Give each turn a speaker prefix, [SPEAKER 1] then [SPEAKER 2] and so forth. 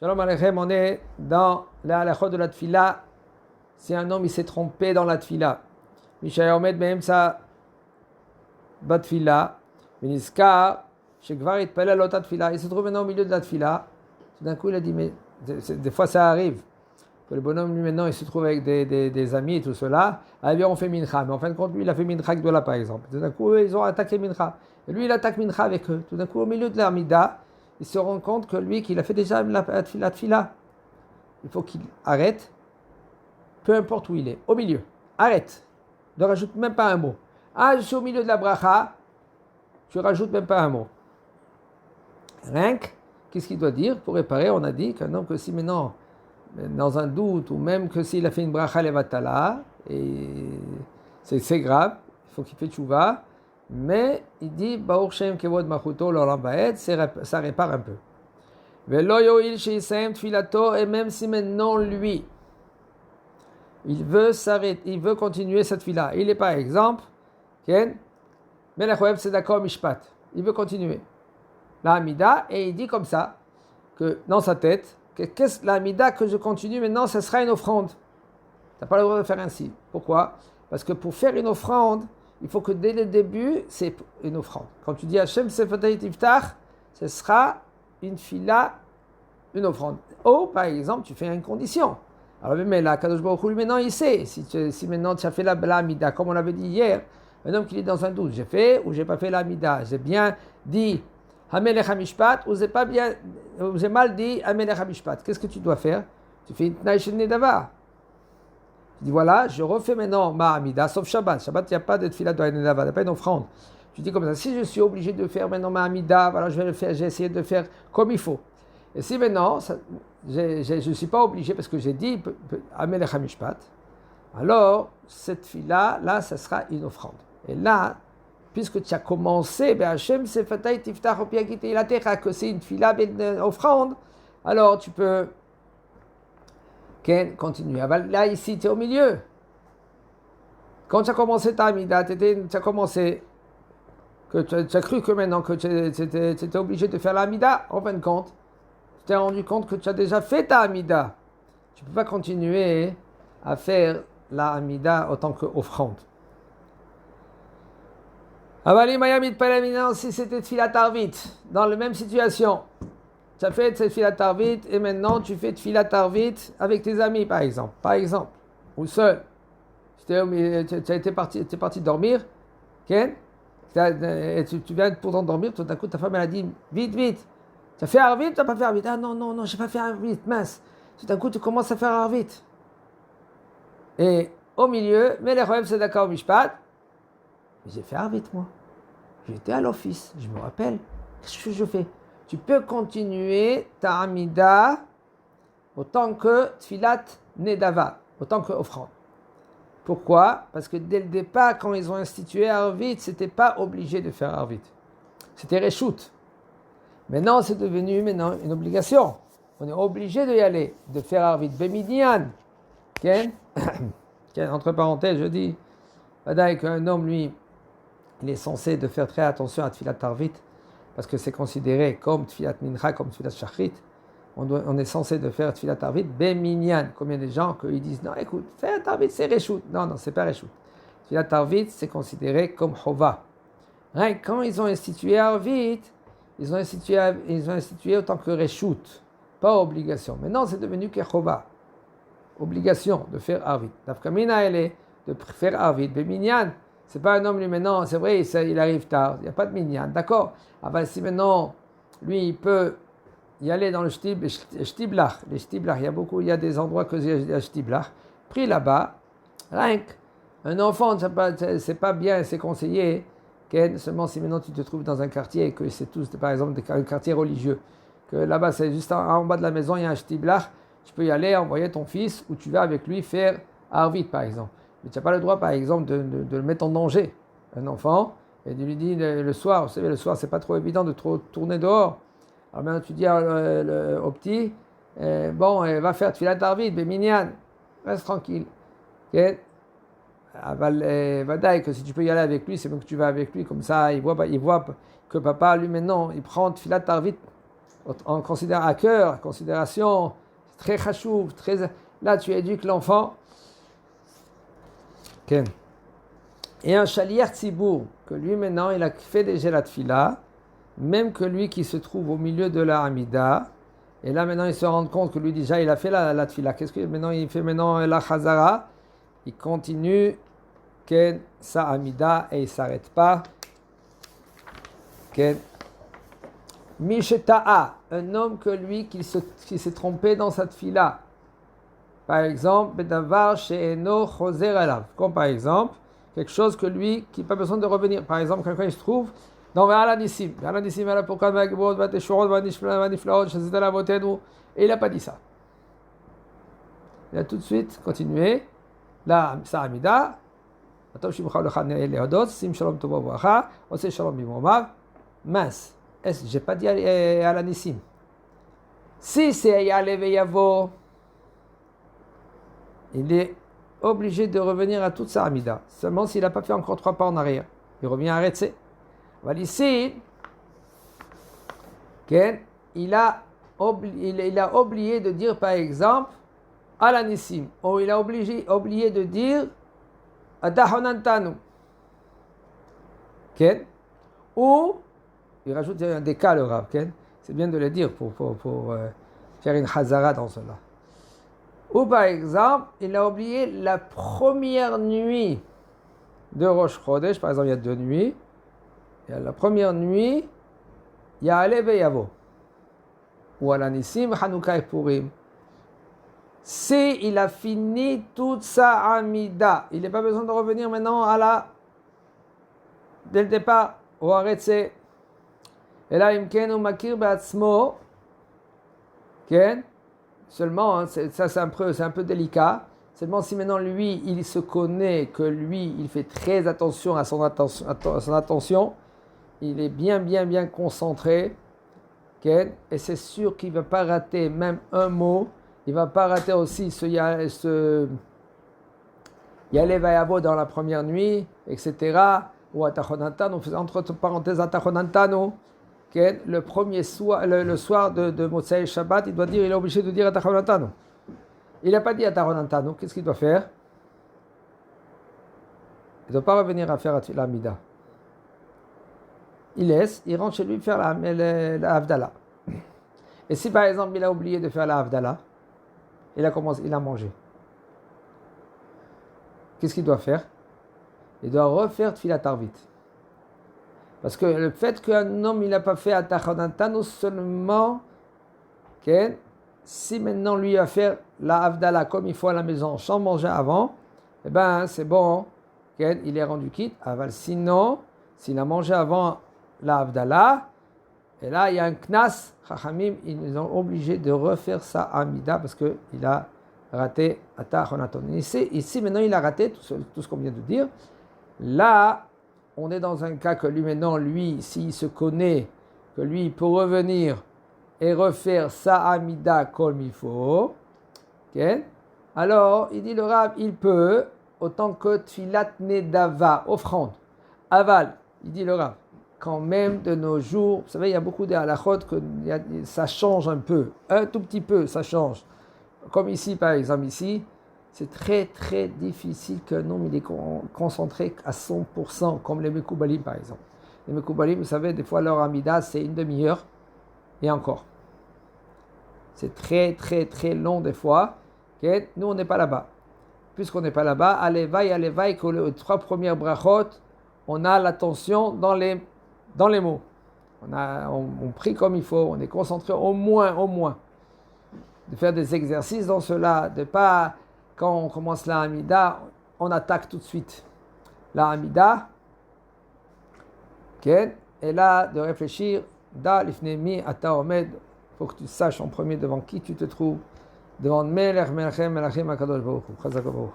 [SPEAKER 1] Shalom Aleichem, on est dans la halachot de la tfila. Si un homme il s'est trompé dans la tfila, Mishaï Omed Be'emsa Batfila, Beniskar, Shekvar Itpelel Ota Tfila. Il se trouve maintenant au milieu de la tfila. Tout d'un coup, il a dit, mais des fois ça arrive, que le bonhomme lui maintenant il se trouve avec des amis et tout cela. Ah bien, on fait mincha, mais en fin de compte, lui il a fait mincha de là par exemple. Tout d'un coup, ils ont attaqué mincha. Et lui il attaque mincha avec eux. Tout d'un coup, au milieu de l'Amida, il se rend compte que lui, qu'il a fait déjà la tfila. Il faut qu'il arrête, peu importe où il est, au milieu. Arrête. Ne rajoute même pas un mot. Ah, je suis au milieu de la bracha, tu rajoutes même pas un mot. Rien que, qu'est-ce qu'il doit dire pour réparer? On a dit qu'un homme que si maintenant, dans un doute, ou même que s'il a fait une bracha levatala, et c'est grave, il faut qu'il fait tchouva, mais il dit, Baruch Shem kevod machuto l'olam ba'ed, ça répare un peu. Velo yoil sheisem tfilato, et même si maintenant lui, il veut s'arrêter, il veut continuer cette fila. Il est par exemple, Ken, Melech Ohev Tzedaka Mishpat. Il veut continuer la Hamida et il dit comme ça, que dans sa tête, qu'est-ce la Hamida que je continue maintenant, ce sera une offrande. Tu n'as pas le droit de faire ainsi. Pourquoi? Parce que pour faire une offrande, il faut que dès le début, c'est une offrande. Quand tu dis Hashem Sefatay Tiftach, ce sera une fila, une offrande. Ou par exemple, tu fais une condition. Alors, mais là, Kadosh Baruch Hu, maintenant, il sait. Si maintenant tu as fait la Hamida, comme on l'avait dit hier, un homme qui est dans un doute, j'ai fait ou j'ai pas fait la Hamida, j'ai bien dit Hamelech HaMishpat ou j'ai mal dit Hamelech HaMishpat. Qu'est-ce que tu dois faire? Tu fais une Tnaï Shel Nedava. Tu dis voilà, je refais maintenant ma Hamida, sauf Shabbat. Shabbat, il n'y a pas de Tfilat de Nedava, il n'y a pas une offrande. Tu dis comme ça, si je suis obligé de faire maintenant ma Hamida, voilà, je vais le faire, j'ai essayé de le faire comme il faut. Et si maintenant, je ne suis pas obligé parce que j'ai dit Hamelech HaMishpat, alors cette fila là, ça sera une offrande. Et là, puisque tu as commencé, Hachem Sefatay Tiftach Opiagite Ilatecha, que c'est une fila, une offrande, alors tu peux continuer. Là, ici, tu es au milieu. Quand tu as commencé ta Amida, tu as commencé, que tu as cru que maintenant que tu étais obligé de faire la Amida, en fin de compte, tu t'es rendu compte que tu as déjà fait ta Amida. Tu ne peux pas continuer à faire la Amida autant qu'offrande. Avali Mayamit Palamina, si c'était Tfilat Arvit, dans la même situation. Tu as fait cette Tfilat Arvit et maintenant tu fais Tfilat Arvit avec tes amis, par exemple. Ou seul. Tu es parti dormir, Ken, et tu viens pour t'endormir, tout d'un coup ta femme elle a dit vite, vite. Tu as fait Arvit, tu n'as pas fait Arvit. Ah non, j'ai pas fait Arvit, mince. Tout d'un coup tu commences à faire Arvit. Et au milieu, Melech Ohev Tzedaka Mishpat, j'ai fait Arvit moi. J'étais à l'office, je me rappelle. Qu'est-ce que je fais? Tu peux continuer ta Amida autant que Tfilat Nedava, autant que offrande. Pourquoi? Parce que dès le départ, quand ils ont institué Arvit, c'était pas obligé de faire Arvit. C'était Reshout. Maintenant, c'est devenu une obligation. On est obligé d'y aller, de faire Arvit. Bemidian. Ken? Entre parenthèses, je dis, qu'un homme, lui, il est censé de faire très attention à Tfilat Arvit, parce que c'est considéré comme Tfilat Mincha, comme Tfilat Shachrit. On est censé de faire Tfilat Arvit Beminyan. Combien de gens qui disent, non, écoute, Tfilat Arvit, c'est Reshout. Non, c'est pas Reshout. Tfilat Arvit, c'est considéré comme Chova. Quand ils ont institué Arvit, ils ont institué autant que Reshout, pas obligation. Maintenant, c'est devenu que Chova. Obligation de faire Arvit. Nafkamina, elle est de faire Arvit Beminyan. C'est pas un homme, lui, maintenant, c'est vrai, il arrive tard, il n'y a pas de minyan, d'accord? Ah si maintenant, lui, il peut y aller dans le shtiblach, les shtiblach, il y a des endroits que il y a shtiblach, pris là-bas, rien qu'un enfant, c'est pas bien, c'est conseillé, seulement si maintenant tu te trouves dans un quartier, que c'est tous, par exemple, un quartier religieux, que là-bas, c'est juste en bas de la maison, il y a un shtiblach, tu peux y aller, envoyer ton fils, ou tu vas avec lui faire Arvit, par exemple. Mais tu n'as pas le droit, par exemple, de le mettre en danger, un enfant, et de lui dire le soir, vous savez, le soir, c'est pas trop évident de trop tourner dehors. Alors maintenant, tu dis au petit, va faire Tfilat Arvit, Beminyan, reste tranquille. Okay? Vadaï, que si tu peux y aller avec lui, c'est mieux que tu vas avec lui, comme ça, il voit que papa, lui, maintenant, il prend Tfilat Arvit on considère à cœur, considération, très chachouv, très... Là, tu éduques l'enfant. Okay. Et un chalier tzibour, que lui maintenant, il a fait déjà la tfila, même que lui qui se trouve au milieu de la Hamida, et là maintenant il se rend compte que lui déjà il a fait la tfila. Qu'est-ce que maintenant il fait maintenant la chazara? Il continue Ken, sa Hamida et il ne s'arrête pas. Ken. Misheta'a, un homme que lui qui s'est trompé dans sa tfila. Par exemple, Bedavar she'eno choser alav. Comme par exemple, quelque chose que lui, qui n'a pas besoin de revenir. Par exemple, quelqu'un il se trouve dans Ve'ala Nissim. Ve'ala Nissim, Ve'ala Pourkan, Ve'agibot, Ve'ateshurot, Ve'aniflaot, Shazita Lavotenu. Et il n'a pas dit ça. Il a tout de suite continué. La Sa'amida. Atov Shimcha Lechan Lehodot, Sim Shalom Tovo Bracha, Ose Shalom Bimomar. Mince. J'ai pas dit Ve'ala Nissim. Si c'est Yale Ve'yavo, il est obligé de revenir à toute sa Hamida. Seulement s'il n'a pas fait encore 3 pas en arrière. Il revient à Retse. Voilà, ici, il a oublié de dire par exemple Alanissim. Ou il a oublié de dire Adahonantanu. Ou, il rajoute un des cas le Rav. C'est bien de le dire pour faire une chazara dans cela. Ou par exemple, il a oublié la première nuit de Rosh Chodesh. Par exemple, il y a 2 nuits. Il y a la première nuit, il y a Ale Yavo. Ou Ala Nissim, Hanouka et Purim. Si il a fini toute sa Amida, il n'a pas besoin de revenir maintenant dès le départ, au Aretse. Et là, Imken ou Makir Beatzmo. Seulement, ça c'est un peu délicat. Seulement si maintenant lui, il se connaît que lui, il fait très attention à son attention, il est bien concentré, et c'est sûr qu'il ne va pas rater même un mot, il ne va pas rater aussi ce Yale Vayavo dans la première nuit, etc. Ou Atachonantano, on faisait entre parenthèses Atachonantano. Le premier soir, le soir de Motsei Shabbat, il doit dire, il est obligé de dire Atachonantanu. Il n'a pas dit Atachonantanu, qu'est-ce qu'il doit faire? Il ne doit pas revenir à faire la Mida. Il laisse, il rentre chez lui faire la Havdalah. Et si par exemple il a oublié de faire la Havdalah, il a mangé. Qu'est-ce qu'il doit faire? Il doit refaire Tfilat Arvit. Parce que le fait qu'un homme il n'a pas fait Atachonantanu seulement, si maintenant lui va faire la Havdalah comme il faut à la maison sans manger avant, eh ben c'est bon, il est rendu quitte. Sinon, s'il a mangé avant la Havdalah, et là il y a un knas, Chachamim, ils ont obligé de refaire sa Amida parce qu'il a raté Atachonantanu. Ici maintenant il a raté tout ce qu'on vient de dire. Là, on est dans un cas que lui maintenant, s'il se connaît, que lui, il peut revenir et refaire sa Amida comme il faut. Alors, il dit le Rav, il peut, autant que Tfilat Nedava, offrande. Aval, il dit le Rav, quand même de nos jours, vous savez, il y a beaucoup de halachot que ça change un peu, un tout petit peu, ça change. Comme ici, par exemple, c'est très difficile qu'un homme il est concentré à 100%, comme les Mekoubalim par exemple. Les Mekoubalim, vous savez, des fois leur Amida, c'est une demi-heure, et encore. C'est très long des fois. Nous, on n'est pas là-bas. Puisqu'on n'est pas là-bas, allez, vaille, que les 3 premières brachot, on a l'attention dans les mots. On prie comme il faut, on est concentré au moins. De faire des exercices dans cela, de pas... Quand on commence la Hamida, on attaque tout de suite la Hamida. Et là, de réfléchir, Da lifnemi ata omed, pour que tu saches en premier devant qui tu te trouves, devant Melech Melachem Melachim HaKadosh Baruch Hu. Chazak Baruch.